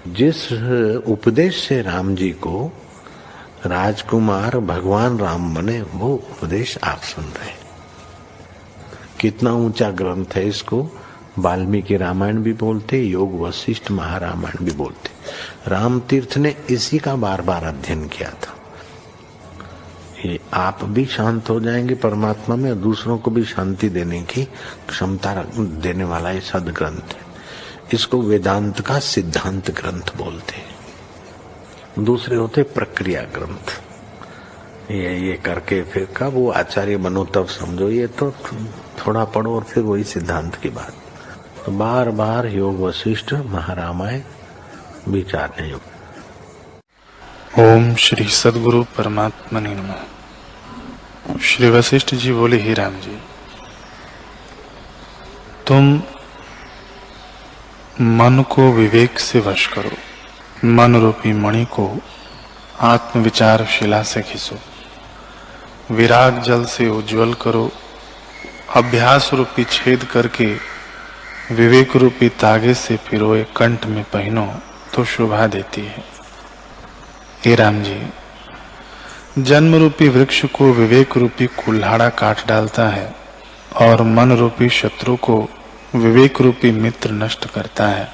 जिस उपदेश से राम जी को राजकुमार भगवान राम बने, वो उपदेश आप सुन रहे हैं। कितना ऊंचा ग्रंथ है। इसको वाल्मीकि रामायण भी बोलते, योग वशिष्ठ महारामायण भी बोलते। राम तीर्थ ने इसी का बार बार अध्ययन किया था। ये आप भी शांत हो जाएंगे परमात्मा में, और दूसरों को भी शांति देने की क्षमता देने वाला ये सदग्रंथ है। इसको वेदांत का सिद्धांत ग्रंथ बोलते हैं। दूसरे होते प्रक्रिया ग्रंथ। ये करके फिर कब वो आचार्य बनो तब समझो, ये तो थोड़ा पढ़ो और फिर वही सिद्धांत की बात। तो बार बार योग वशिष्ठ महारामायण विचारने योग। ओम श्री सद्गुरु परमात्मने नमः। श्री वशिष्ठ जी बोले, हे राम जी, तुम मन को विवेक से वश करो, मन रूपी मणि को आत्मविचार शिला से खींचो, विराग जल से उज्जवल करो, अभ्यास रूपी छेद करके विवेक रूपी तागे से पिरोए कंठ में पहनो तो शोभा देती है। हे राम जी, जन्म रूपी वृक्ष को विवेक रूपी कुल्हाड़ा काट डालता है और मन रूपी शत्रु को विवेक रूपी मित्र नष्ट करता है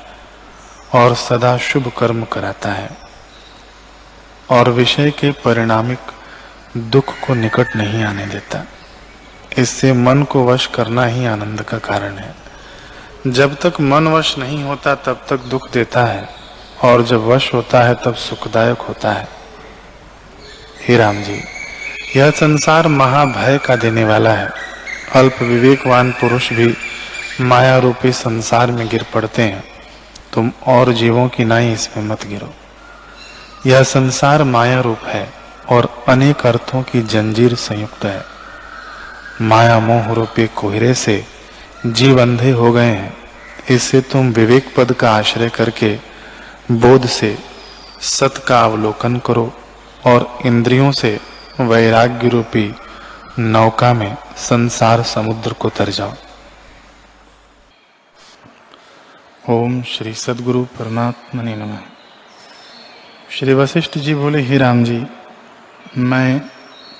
और सदा शुभ कर्म कराता है और विषय के परिणामिक दुख को निकट नहीं आने देता। इससे मन को वश करना ही आनंद का कारण है। जब तक मन वश नहीं होता तब तक दुख देता है, और जब वश होता है तब सुखदायक होता है। हे राम जी, यह संसार महाभय का देने वाला है। अल्प विवेकवान पुरुष भी माया रूपी संसार में गिर पड़ते हैं। तुम और जीवों की नाई इसमें मत गिरो। यह संसार माया रूप है और अनेक अर्थों की जंजीर संयुक्त है। माया मोह रूपी कोहरे से जीव अंधे हो गए हैं। इससे तुम विवेक पद का आश्रय करके बोध से सत का अवलोकन करो और इंद्रियों से वैराग्य रूपी नौका में संसार समुद्र को तर जाओ। ओम श्री सद्गुरु परमात्मने नमः। श्री वशिष्ठ जी बोले, हे राम जी, मैं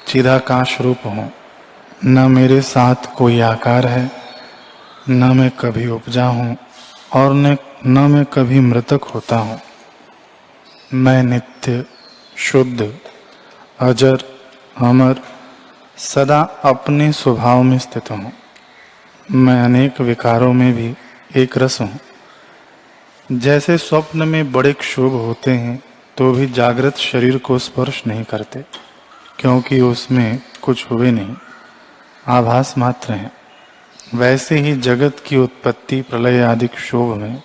चिदाकाश रूप हूँ, न मेरे साथ कोई आकार है, न मैं कभी उपजा हूँ और न मैं कभी मृतक होता हूँ। मैं नित्य, शुद्ध, अजर, अमर, सदा अपने स्वभाव में स्थित हूँ। मैं अनेक विकारों में भी एक रस हूँ। जैसे स्वप्न में बड़े क्षोभ होते हैं तो भी जागृत शरीर को स्पर्श नहीं करते, क्योंकि उसमें कुछ हुए नहीं, आभास मात्र हैं। वैसे ही जगत की उत्पत्ति, प्रलय आदि क्षोभ में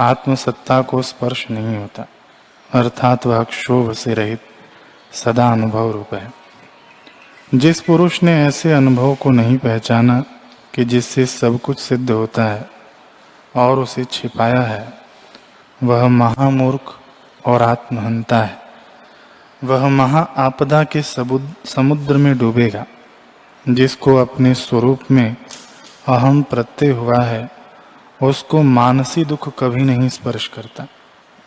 आत्मसत्ता को स्पर्श नहीं होता, अर्थात वह क्षोभ से रहित सदा अनुभव रूप है। जिस पुरुष ने ऐसे अनुभव को नहीं पहचाना कि जिससे सब कुछ सिद्ध होता है और उसे छिपाया है, वह महामूर्ख और आत्महंता है। वह महा आपदा के समुद्र में डूबेगा। जिसको अपने स्वरूप में अहम प्रत्यय हुआ है, उसको मानसी दुख कभी नहीं स्पर्श करता।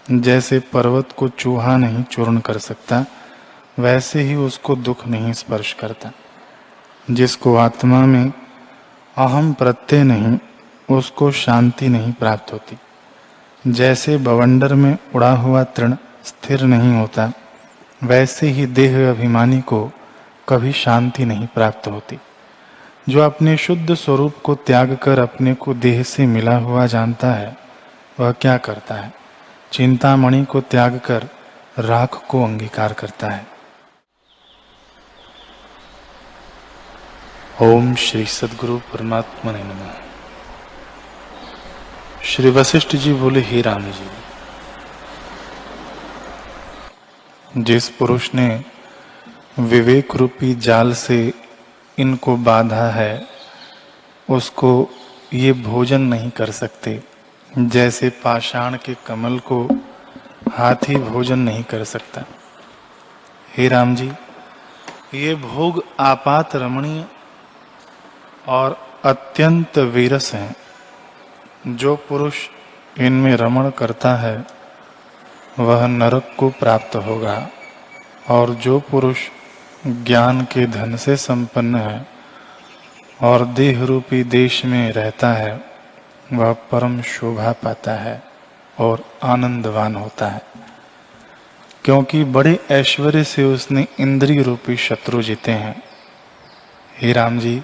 जैसे पर्वत को चूहा नहीं चूर्ण कर सकता, वैसे ही उसको दुख नहीं स्पर्श करता। जिसको आत्मा में अहम प्रत्यय नहीं, उसको शांति नहीं प्राप्त होती। जैसे बवंडर में उड़ा हुआ तृण स्थिर नहीं होता, वैसे ही देह अभिमानी को कभी शांति नहीं प्राप्त होती। जो अपने शुद्ध स्वरूप को त्याग कर अपने को देह से मिला हुआ जानता है, वह क्या करता है? चिंतामणि को त्याग कर राख को अंगीकार करता है। ओम श्री सद्गुरु परमात्मने नमः। श्री वशिष्ठ जी बोले, हे राम जी, जिस पुरुष ने विवेक रूपी जाल से इनको बांधा है, उसको ये भोजन नहीं कर सकते। जैसे पाषाण के कमल को हाथी भोजन नहीं कर सकता। हे राम जी, ये भोग आपात रमणीय और अत्यंत वीरस हैं। जो पुरुष इनमें रमण करता है, वह नरक को प्राप्त होगा, और जो पुरुष ज्ञान के धन से संपन्न है और देह रूपी देश में रहता है, वह परम शोभा पाता है और आनंदवान होता है, क्योंकि बड़े ऐश्वर्य से उसने इंद्रिय रूपी शत्रु जीते हैं। हे राम जी,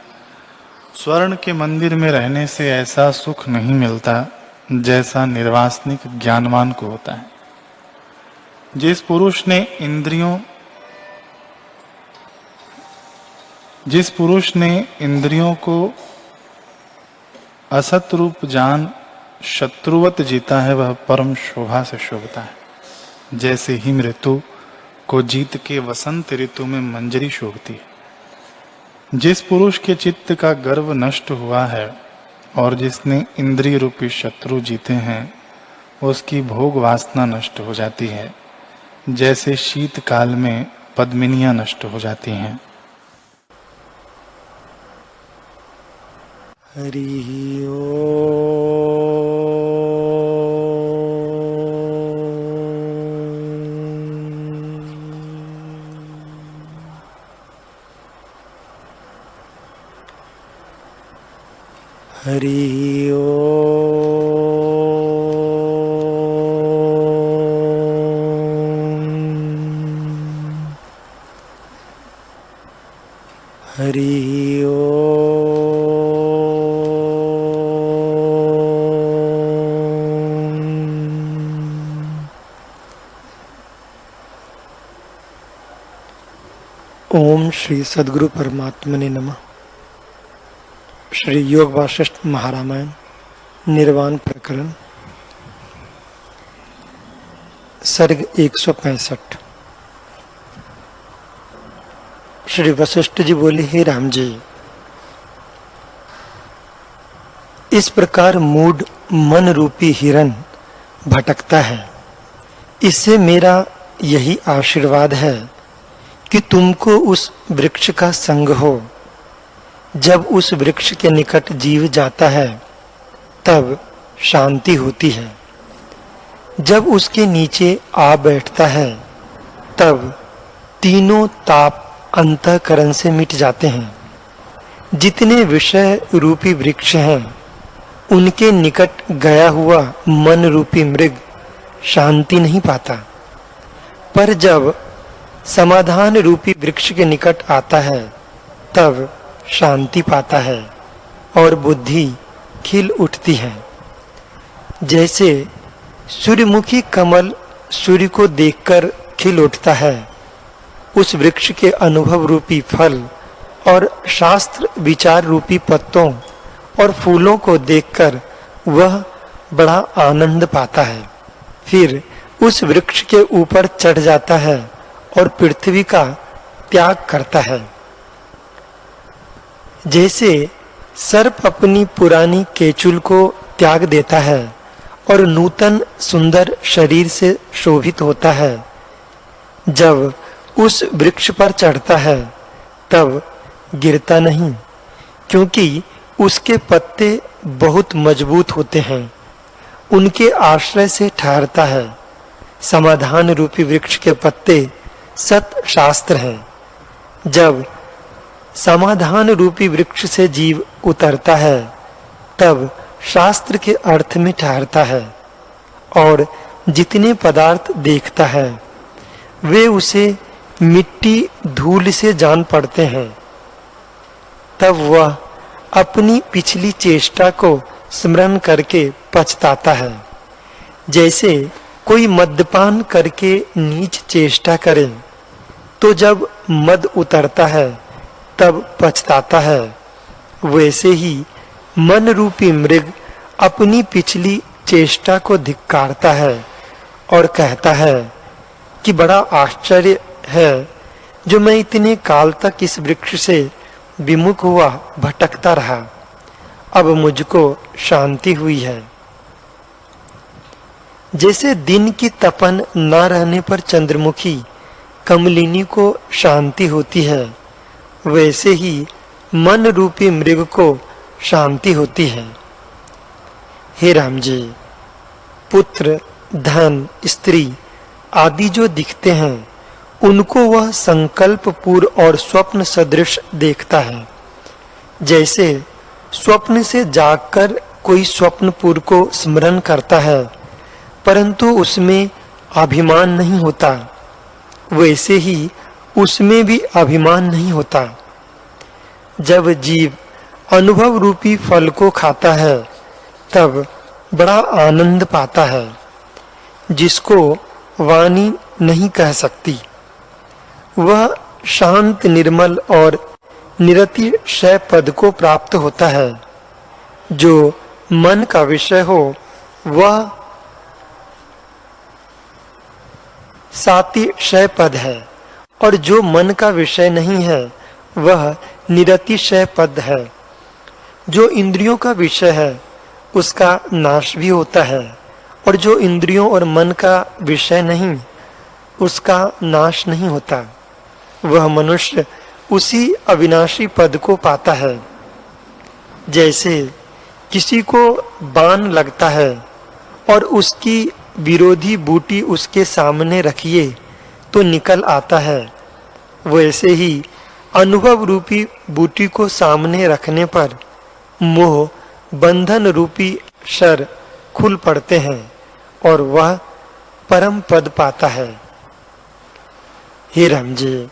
स्वर्ण के मंदिर में रहने से ऐसा सुख नहीं मिलता जैसा निर्वासनिक ज्ञानवान को होता है। जिस पुरुष ने इंद्रियों को असत रूप जान शत्रुवत जीता है, वह परम शोभा से शोभता है। जैसे हिम ऋतु को जीत के वसंत ऋतु में मंजरी शोभती है। जिस पुरुष के चित्त का गर्व नष्ट हुआ है और जिसने इंद्रिय रूपी शत्रु जीते हैं, उसकी भोग वासना नष्ट हो जाती है, जैसे शीतकाल में पद्मिनियां नष्ट हो जाती हैं। हरि ओम। हरि ओम। हरि ओम। ओम श्री सद्गुरु परमात्मने नमः। श्री योग वासिष्ठ महारामायण निर्वाण प्रकरण सर्ग 165। श्री वशिष्ठ जी बोले, हे राम जी, इस प्रकार मूढ़ मन रूपी हिरण भटकता है, इससे मेरा यही आशीर्वाद है कि तुमको उस वृक्ष का संग हो। जब उस वृक्ष के निकट जीव जाता है तब शांति होती है। जब उसके नीचे आ बैठता है तब तीनों ताप अंतःकरण से मिट जाते हैं। जितने विषय रूपी वृक्ष हैं, उनके निकट गया हुआ मन रूपी मृग शांति नहीं पाता, पर जब समाधान रूपी वृक्ष के निकट आता है तब शांति पाता है और बुद्धि खिल उठती है। जैसे सूर्यमुखी कमल सूर्य को देखकर खिल उठता है, उस वृक्ष के अनुभव रूपी फल और शास्त्र विचार रूपी पत्तों और फूलों को देखकर वह बड़ा आनंद पाता है। फिर उस वृक्ष के ऊपर चढ़ जाता है और पृथ्वी का त्याग करता है। जैसे सर्प अपनी पुरानी केचुल को त्याग देता है और नूतन सुंदर शरीर से शोभित होता है, जब उस वृक्ष पर चढ़ता है तब गिरता नहीं, क्योंकि उसके पत्ते बहुत मजबूत होते हैं। उनके आश्रय से ठहरता है। समाधान रूपी वृक्ष के पत्ते सत शास्त्र हैं। जब समाधान रूपी वृक्ष से जीव उतरता है तब शास्त्र के अर्थ में ठहरता है और जितने पदार्थ देखता है वे उसे मिट्टी धूल से जान पड़ते हैं। तब वह अपनी पिछली चेष्टा को स्मरण करके पछताता है। जैसे कोई मद्यपान करके नीच चेष्टा करे तो जब मद उतरता है तब पछताता है, वैसे ही मन रूपी मृग अपनी पिछली चेष्टा को धिक्कारता है और कहता है कि बड़ा आश्चर्य है जो मैं इतने काल तक इस वृक्ष से विमुख हुआ भटकता रहा, अब मुझको शांति हुई है। जैसे दिन की तपन न रहने पर चंद्रमुखी कमलिनी को शांति होती है, वैसे ही मन रूपी मृग को शांति होती है। हे राम जी, पुत्र, धन, स्त्री आदि जो दिखते हैं उनको वह संकल्पपूर्व और स्वप्न सदृश देखता है। जैसे स्वप्न से जागकर कोई स्वप्नपुर को स्मरण करता है परंतु उसमें अभिमान नहीं होता, वैसे ही उसमें भी अभिमान नहीं होता। जब जीव अनुभव रूपी फल को खाता है तब बड़ा आनंद पाता है जिसको वाणी नहीं कह सकती। वह शांत निर्मल और निरतिशय पद को प्राप्त होता है। जो मन का विषय हो वह सातिशय पद है और जो मन का विषय नहीं है वह निरतिशय पद है। जो इंद्रियों का विषय है उसका नाश भी होता है और जो इंद्रियों और मन का विषय नहीं उसका नाश नहीं होता। वह मनुष्य उसी अविनाशी पद को पाता है। जैसे किसी को बाण लगता है और उसकी विरोधी बूटी उसके सामने रखिए तो निकल आता है, वैसे ही अनुभव रूपी बूटी को सामने रखने पर मोह बंधन रूपी शर खुल पड़ते हैं और वह परम पद पाता है। हे राम जी,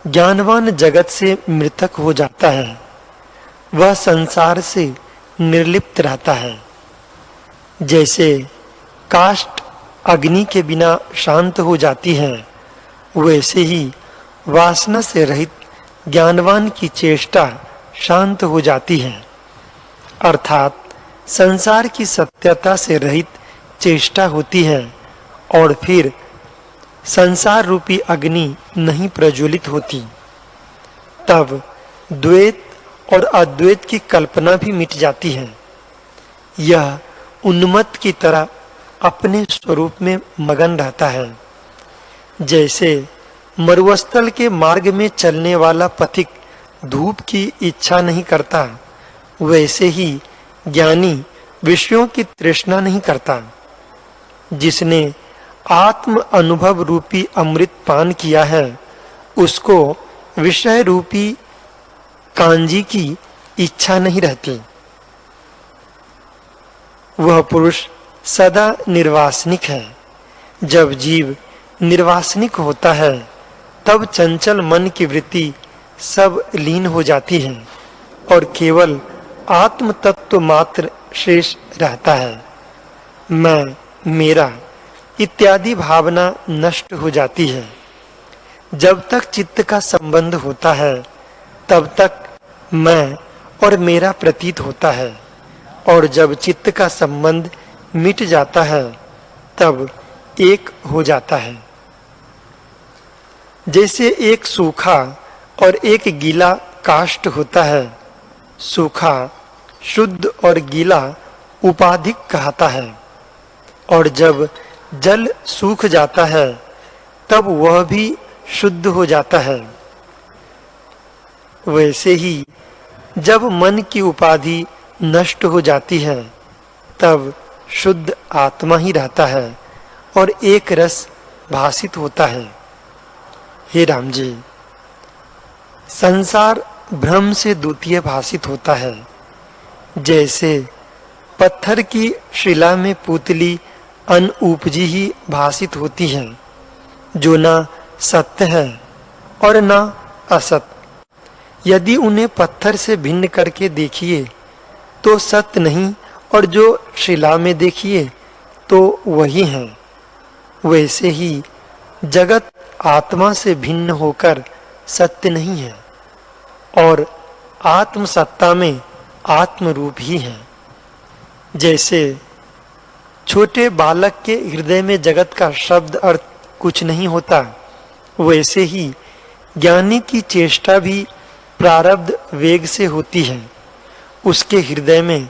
ज्ञानवान जगत से मृतक हो जाता है, वह संसार से निर्लिप्त रहता है। जैसे काष्ठ अग्नि के बिना शांत हो जाती है, वैसे ही वासना से रहित ज्ञानवान की चेष्टा शांत हो जाती है। अर्थात संसार की सत्यता से रहित चेष्टा होती है और फिर संसार रूपी अग्नि नहीं प्रज्वलित होती। तब द्वैत और अद्वैत की कल्पना भी मिट जाती है। यह उन्मत्त की तरह अपने स्वरूप में मगन रहता है। जैसे मरुस्थल के मार्ग में चलने वाला पथिक धूप की इच्छा नहीं करता, वैसे ही ज्ञानी विषयों की तृष्णा नहीं करता। जिसने आत्म अनुभव रूपी अमृत पान किया है उसको विषय रूपी कांजी की इच्छा नहीं रहती। वह पुरुष सदा निर्वासनिक है। जब जीव निर्वासनिक होता है तब चंचल मन की वृत्ति सब लीन हो जाती है और केवल आत्म तत्व मात्र शेष रहता है। मैं, मेरा इत्यादि भावना नष्ट हो जाती है। जब तक चित्त का संबंध होता है तब तक मैं और मेरा प्रतीत होता है और जब चित्त का संबंध मिट जाता है तब एक हो जाता है। जैसे एक सूखा और एक गीला काष्ठ होता है। सूखा शुद्ध और गीला उपाधिक कहता है और जब जल सूख जाता है तब वह भी शुद्ध हो जाता है। वैसे ही जब मन की उपाधि नष्ट हो जाती है तब शुद्ध आत्मा ही रहता है और एक रस भासित होता है। हे राम जी, संसार भ्रम से द्वितीय भासित होता है। जैसे पत्थर की शिला में पुतली अनउपजी ही भासित होती है, जो ना सत्य है और ना असत। यदि उन्हें पत्थर से भिन्न करके देखिए तो सत्य नहीं और जो शिला में देखिए तो वही है। वैसे ही जगत आत्मा से भिन्न होकर सत्य नहीं है और आत्म सत्ता में आत्म रूप ही है। जैसे छोटे बालक के हृदय में जगत का शब्द अर्थ कुछ नहीं होता, वैसे ही ज्ञानी की चेष्टा भी प्रारब्ध वेग से होती है। उसके हृदय में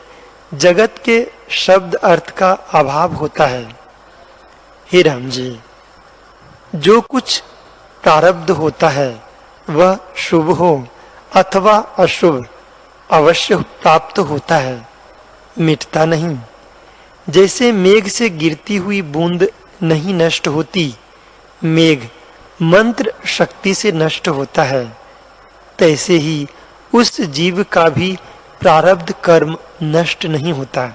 जगत के शब्द अर्थ का अभाव होता है। हे राम जी, जो कुछ प्रारब्ध होता है वह शुभ हो अथवा अशुभ अवश्य प्राप्त होता है, मिटता नहीं। जैसे मेघ से गिरती हुई बूंद नहीं नष्ट होती, मेघ मंत्र शक्ति से नष्ट होता है, तैसे ही उस जीव का भी प्रारब्ध कर्म नष्ट नहीं होता,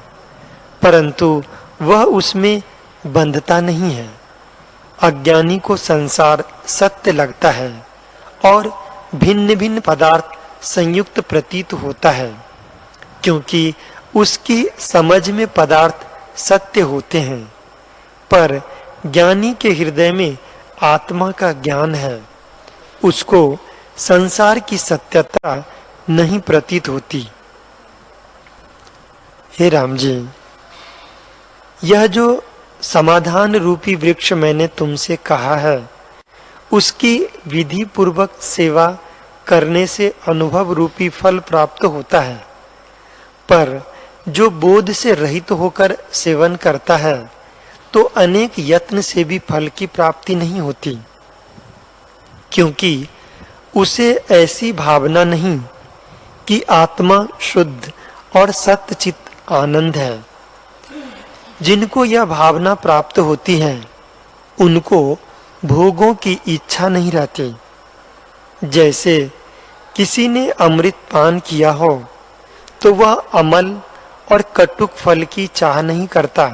परंतु वह उसमें बंधता नहीं है। अज्ञानी को संसार सत्य लगता है और भिन्न भिन्न पदार्थ संयुक्त प्रतीत होता है, क्योंकि उसकी समझ में पदार्थ सत्य होते हैं। पर ज्ञानी के हृदय में आत्मा का ज्ञान है, उसको संसार की सत्यता नहीं प्रतीत होती। हे राम जी, यह जो समाधान रूपी वृक्ष मैंने तुमसे कहा है, उसकी विधि पूर्वक सेवा करने से अनुभव रूपी फल प्राप्त होता है, पर जो बोध से रहित होकर सेवन करता है तो अनेक यत्न से भी फल की प्राप्ति नहीं होती, क्योंकि उसे ऐसी भावना नहीं कि आत्मा शुद्ध और सत्यचित आनंद है। जिनको यह भावना प्राप्त होती है उनको भोगों की इच्छा नहीं रहती। जैसे किसी ने अमृत पान किया हो तो वह अमल और कटुक फल की चाह नहीं करता,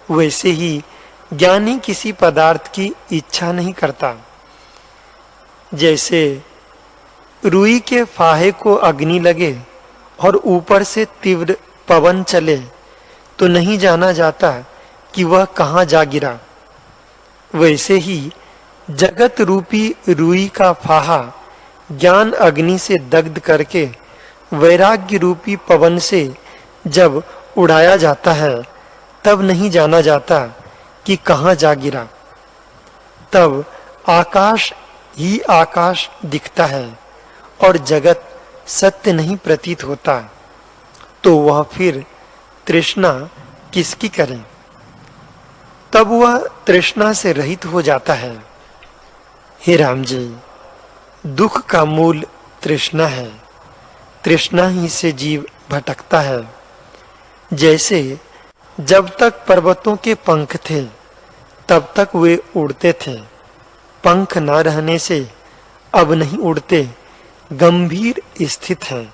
वैसे ही ज्ञानी किसी पदार्थ की इच्छा नहीं करता। जैसे रुई के फाहे को अग्नि लगे और ऊपर से तीव्र पवन चले तो नहीं जाना जाता कि वह कहाँ जा गिरा, वैसे ही जगत रूपी रुई का फाहा ज्ञान अग्नि से दग्ध करके वैराग्य रूपी पवन से जब उड़ाया जाता है तब नहीं जाना जाता कि कहाँ जा गिरा। तब आकाश ही आकाश दिखता है और जगत सत्य नहीं प्रतीत होता, तो वह फिर तृष्णा किसकी करें? तब वह तृष्णा से रहित हो जाता है। हे राम जी, दुख का मूल तृष्णा है, तृष्णा ही से जीव भटकता है। जैसे जब तक पर्वतों के पंख थे तब तक वे उड़ते थे, पंख न रहने से अब नहीं उड़ते, गंभीर स्थित हैं।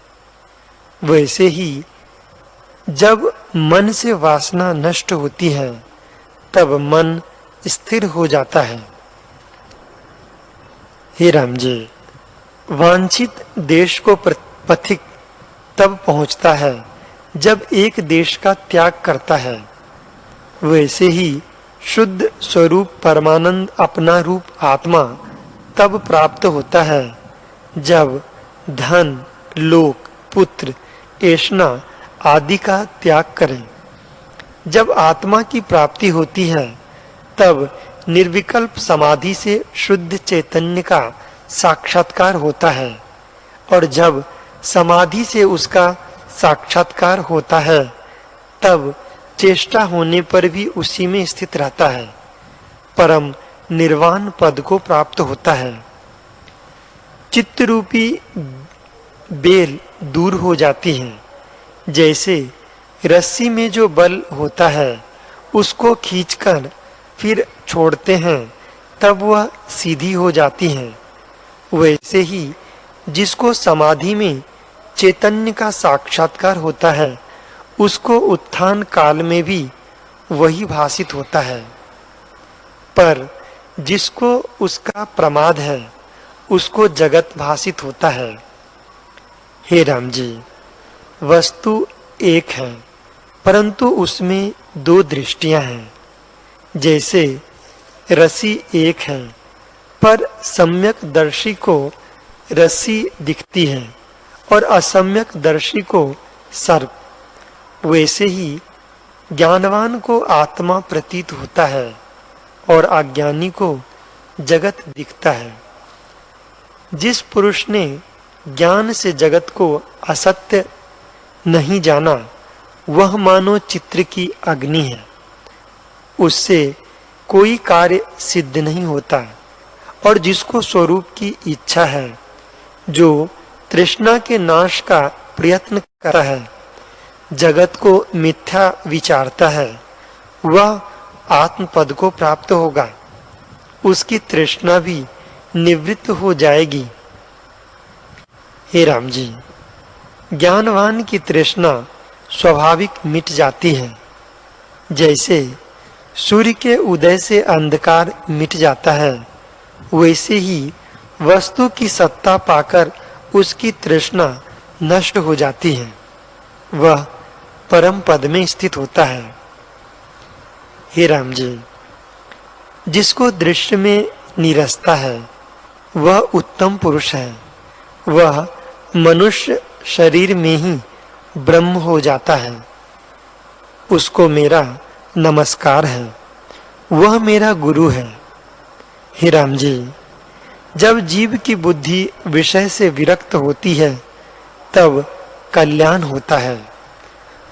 वैसे ही जब मन से वासना नष्ट होती है तब मन स्थिर हो जाता है। हे राम जी, वांछित देश को पथिक तब पहुंचता है जब एक देश का त्याग करता है, वैसे ही शुद्ध स्वरूप परमानंद अपना रूप आत्मा तब प्राप्त होता है जब धन, लोक, पुत्र, ऐष्णा आदि का त्याग करें। जब आत्मा की प्राप्ति होती है तब निर्विकल्प समाधि से शुद्ध चैतन्य का साक्षात्कार होता है, और जब समाधि से उसका साक्षात्कार होता है तब चेष्टा होने पर भी उसी में स्थित रहता है, परम निर्वाण पद को प्राप्त होता है। चित्त रूपी बेल दूर हो जाती है। जैसे रस्सी में जो बल होता है उसको खींचकर फिर छोड़ते हैं तब वह सीधी हो जाती है, वैसे ही जिसको समाधि में चैतन्य का साक्षात्कार होता है उसको उत्थान काल में भी वही भासित होता है, पर जिसको उसका प्रमाद है उसको जगत भासित होता है। हे राम जी, वस्तु एक है परंतु उसमें दो दृष्टियां हैं। जैसे रस्सी एक है पर सम्यक दर्शी को रस्सी दिखती है और असम्यक दर्शी को सर्प, वैसे ही ज्ञानवान को आत्मा प्रतीत होता है और अज्ञानी को जगत दिखता है। जिस पुरुष ने ज्ञान से जगत को असत्य नहीं जाना वह मानो चित्र की अग्नि है, उससे कोई कार्य सिद्ध नहीं होता। और जिसको स्वरूप की इच्छा है, जो तृष्णा के नाश का प्रयत्न करता है, जगत को मिथ्या विचारता है वह आत्म पद को प्राप्त होगा, उसकी तृष्णा भी निवृत्त हो जाएगी। हे राम जी, ज्ञानवान की तृष्णा स्वाभाविक मिट जाती है। जैसे सूर्य के उदय से अंधकार मिट जाता है, वैसे ही वस्तु की सत्ता पाकर उसकी तृष्णा नष्ट हो जाती है, वह परम पद में स्थित होता है। हे राम जी, जिसको दृश्य में निरसता है वह उत्तम पुरुष है, वह मनुष्य शरीर में ही ब्रह्म हो जाता है। उसको मेरा नमस्कार है, वह मेरा गुरु है। हे राम जी, जब जीव की बुद्धि विषय से विरक्त होती है तब कल्याण होता है।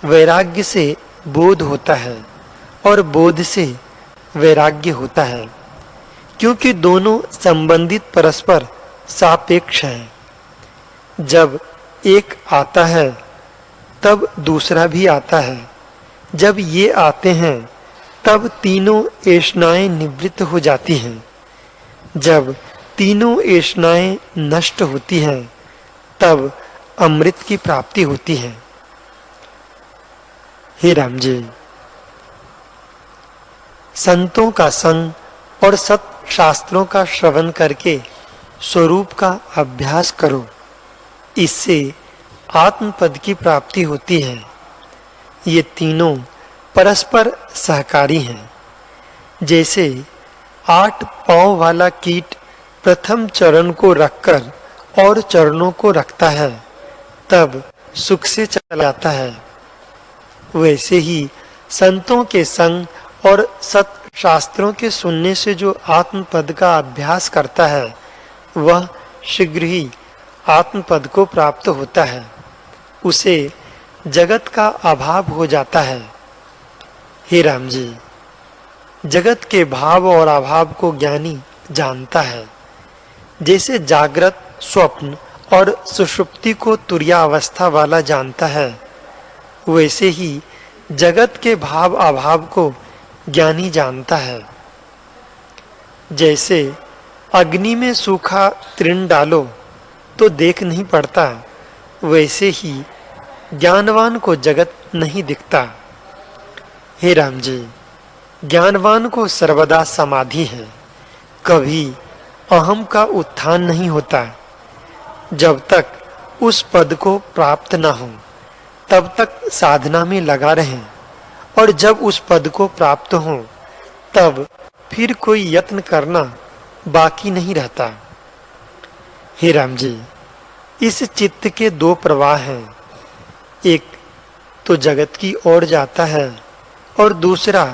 वैराग्य से बोध होता है और बोध से वैराग्य होता है, क्योंकि दोनों संबंधित परस्पर सापेक्ष हैं। जब एक आता है तब दूसरा भी आता है। जब ये आते हैं तब तीनों ऐष्णाएं निवृत्त हो जाती हैं। जब तीनों ऐष्णाएं नष्ट होती हैं तब अमृत की प्राप्ति होती है। हे राम जी, संतों का संग और सत शास्त्रों का श्रवण करके स्वरूप का अभ्यास करो, इससे आत्मपद की प्राप्ति होती है। ये तीनों परस्पर सहकारी हैं। जैसे 8 पांव वाला कीट प्रथम चरण को रखकर और चरणों को रखता है तब सुख से चला जाता है, वैसे ही संतों के संग और सत शास्त्रों के सुनने से जो आत्मपद का अभ्यास करता है वह शीघ्र ही आत्मपद को प्राप्त होता है। उसे जगत का अभाव हो जाता है। हे राम जी, जगत के भाव और अभाव को ज्ञानी जानता है। जैसे जागृत, स्वप्न और सुषुप्ति को तुर्यावस्था वाला जानता है, वैसे ही जगत के भाव अभाव को ज्ञानी जानता है। जैसे अग्नि में सूखा तृण डालो तो देख नहीं पड़ता, वैसे ही ज्ञानवान को जगत नहीं दिखता। हे राम जी, ज्ञानवान को सर्वदा समाधि है, कभी अहम का उत्थान नहीं होता। जब तक उस पद को प्राप्त न हो तब तक साधना में लगा रहें, और जब उस पद को प्राप्त हो तब फिर कोई यत्न करना बाकी नहीं रहता। हे राम जी, इस चित्त के 2 प्रवाह हैं, एक तो जगत की ओर जाता है और दूसरा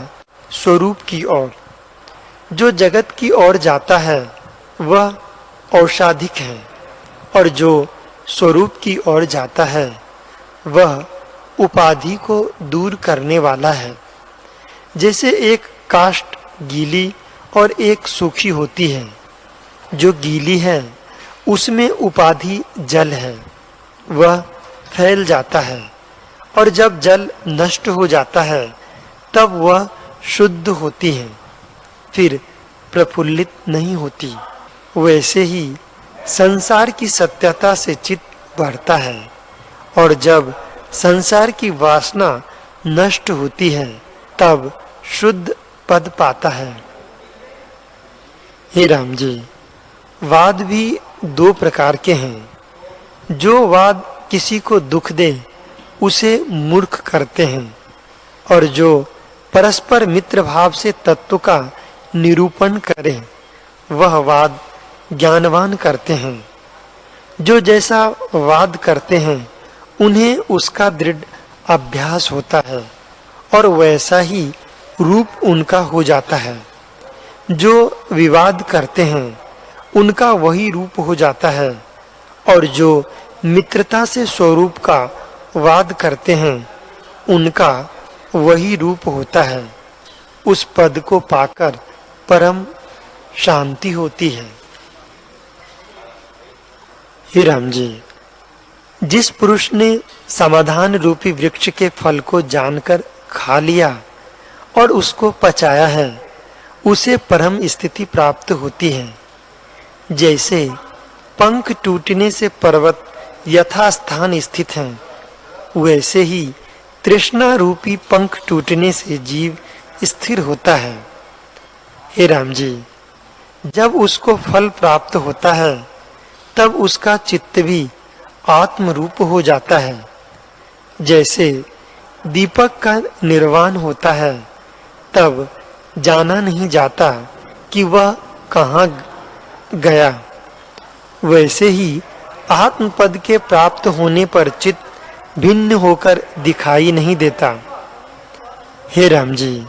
स्वरूप की ओर। जो जगत की ओर जाता है वह औषाधिक है, और जो स्वरूप की ओर जाता है वह उपाधि को दूर करने वाला है। जैसे एक काष्ठ गीली और एक सूखी होती है। जो गीली है उसमें उपाधि जल है, वह फैल जाता है, और जब जल नष्ट हो जाता है तब वह शुद्ध होती है, फिर प्रफुल्लित नहीं होती। वैसे ही संसार की सत्यता से चित्त बढ़ता है, और जब संसार की वासना नष्ट होती है तब शुद्ध पद पाता है। हे राम जी, वाद भी 2 प्रकार के हैं। जो वाद किसी को दुख दे उसे मूर्ख करते हैं, और जो परस्पर मित्र भाव से तत्व का निरूपण करे वह वाद ज्ञानवान करते हैं। जो जैसा वाद करते हैं उन्हें उसका दृढ़ अभ्यास होता है, और वैसा ही रूप उनका हो जाता है। जो विवाद करते हैं उनका वही रूप हो जाता है, और जो मित्रता से स्वरूप का वाद करते हैं उनका वही रूप होता है। उस पद को पाकर परम शांति होती है। हे राम जी, जिस पुरुष ने समाधान रूपी वृक्ष के फल को जानकर खा लिया और उसको पचाया है, उसे परम स्थिति प्राप्त होती है। जैसे पंख टूटने से पर्वत यथास्थान स्थित हैं, वैसे ही तृष्णा रूपी पंख टूटने से जीव स्थिर होता है। हे राम जी, जब उसको फल प्राप्त होता है तब उसका चित्त भी आत्म रूप हो जाता है। जैसे दीपक का निर्वाण होता है तब जाना नहीं जाता कि वह कहाँ गया, वैसे ही आत्मपद के प्राप्त होने पर चित्त भिन्न होकर दिखाई नहीं देता। हे राम जी,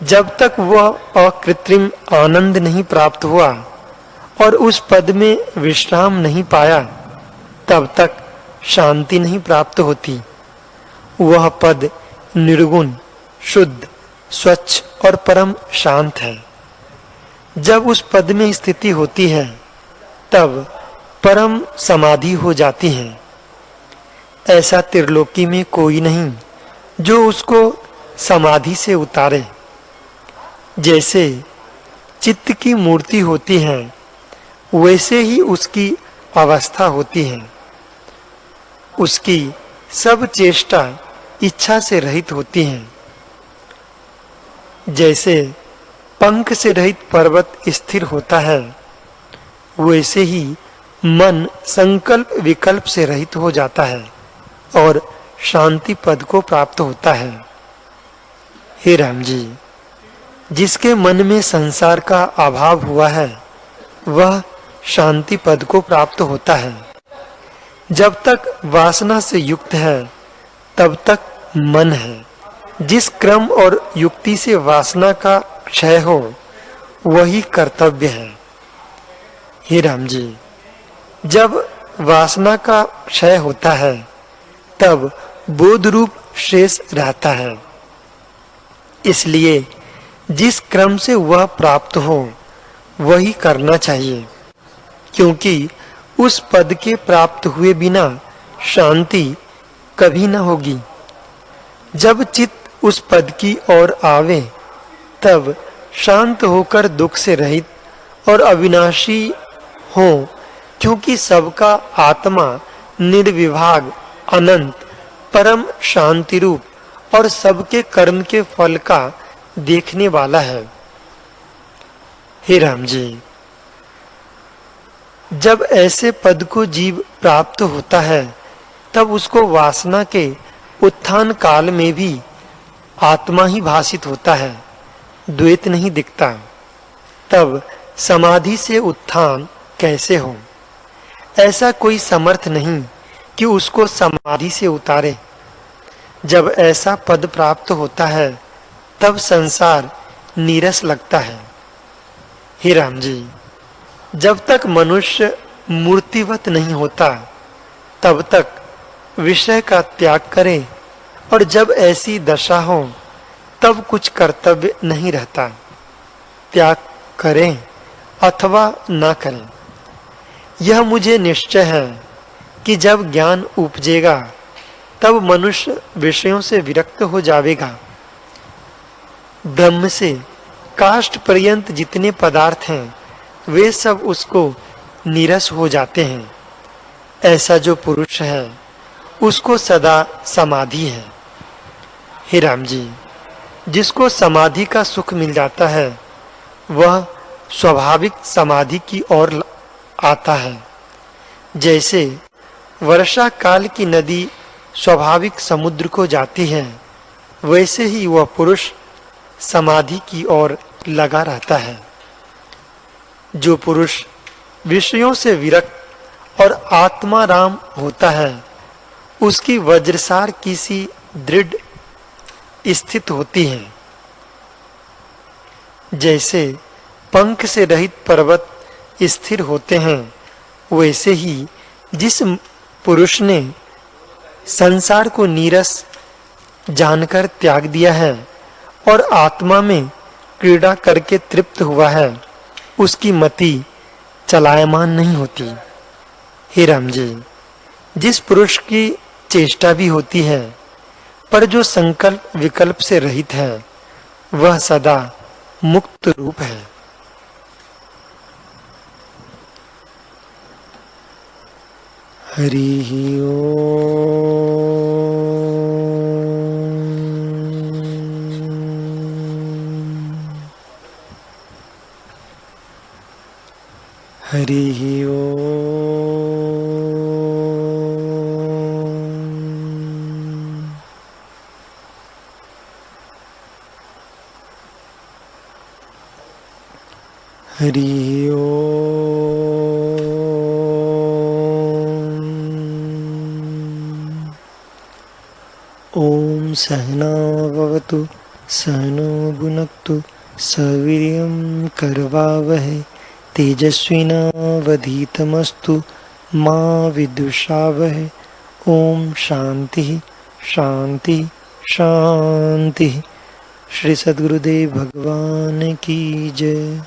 जब तक वह अकृत्रिम आनंद नहीं प्राप्त हुआ और उस पद में विश्राम नहीं पाया, तब तक शांति नहीं प्राप्त होती। वह पद निर्गुण, शुद्ध, स्वच्छ और परम शांत है। जब उस पद में स्थिति होती है तब परम समाधि हो जाती है। ऐसा त्रिलोकी में कोई नहीं जो उसको समाधि से उतारे। जैसे चित्त की मूर्ति होती है, वैसे ही उसकी अवस्था होती है। उसकी सब चेष्टा इच्छा से रहित होती हैं। जैसे पंख से रहित पर्वत स्थिर होता है, वैसे ही मन संकल्प विकल्प से रहित हो जाता है और शांति पद को प्राप्त होता है। हे राम जी, जिसके मन में संसार का अभाव हुआ है, वह शांति पद को प्राप्त होता है। जब तक वासना से युक्त है, तब तक मन है। जिस क्रम और युक्ति से वासना का क्षय हो, वही कर्तव्य है। हे राम जी, जब वासना का क्षय होता है, तब बोध रूप शेष रहता है। इसलिए जिस क्रम से वह प्राप्त हो, वही करना चाहिए, क्योंकि उस पद के प्राप्त हुए बिना शांति कभी न होगी। जब चित्त उस पद की ओर आवे, तब शांत होकर दुख से रहित और अविनाशी हो, क्योंकि सबका आत्मा निर्विभाग, अनंत, परम शांति रूप और सबके कर्म के फल का देखने वाला है। हे राम जी, जब ऐसे पद को जीव प्राप्त होता है, तब उसको वासना के उत्थान काल में भी आत्मा ही भासित होता है, द्वैत नहीं दिखता। तब समाधि से उत्थान कैसे हो? ऐसा कोई समर्थ नहीं कि उसको समाधि से उतारे। जब ऐसा पद प्राप्त होता है, तब संसार नीरस लगता है। हे राम जी, जब तक मनुष्य मूर्तिवत नहीं होता, तब तक विषय का त्याग करे, और जब ऐसी दशा हो, तब कुछ कर्तव्य नहीं रहता। त्याग करें अथवा ना करें, यह मुझे निश्चय है कि जब ज्ञान उपजेगा, तब मनुष्य विषयों से विरक्त हो जाएगा। ब्रह्म से काष्ठ पर्यंत जितने पदार्थ हैं, वे सब उसको नीरस हो जाते हैं। ऐसा जो पुरुष है, उसको सदा समाधि है। हे राम जी, जिसको समाधि का सुख मिल जाता है, वह स्वाभाविक समाधि की ओर आता है। जैसे वर्षा काल की नदी स्वाभाविक समुद्र को जाती है, वैसे ही वह पुरुष समाधि की ओर लगा रहता है। जो पुरुष विषयों से विरक्त और आत्माराम होता है, उसकी वज्रसार किसी दृढ़ स्थित होती है। जैसे पंख से रहित पर्वत स्थिर होते हैं, वैसे ही जिस पुरुष ने संसार को नीरस जानकर त्याग दिया है और आत्मा में क्रीड़ा करके तृप्त हुआ है, उसकी मति चलायमान नहीं होती। हे राम जी, जिस पुरुष की चेष्टा भी होती है पर जो संकल्प विकल्प से रहित है वह सदा मुक्त रूप है। हरि ओम सहना भवतु सहनो भुनक्तु सवीर्यं करवावहै तेजस्विनावधीतमस्तु मा विद्विषावहै। ओम शांति शांति शांति। श्री सद्गुरुदेव भगवान की जय।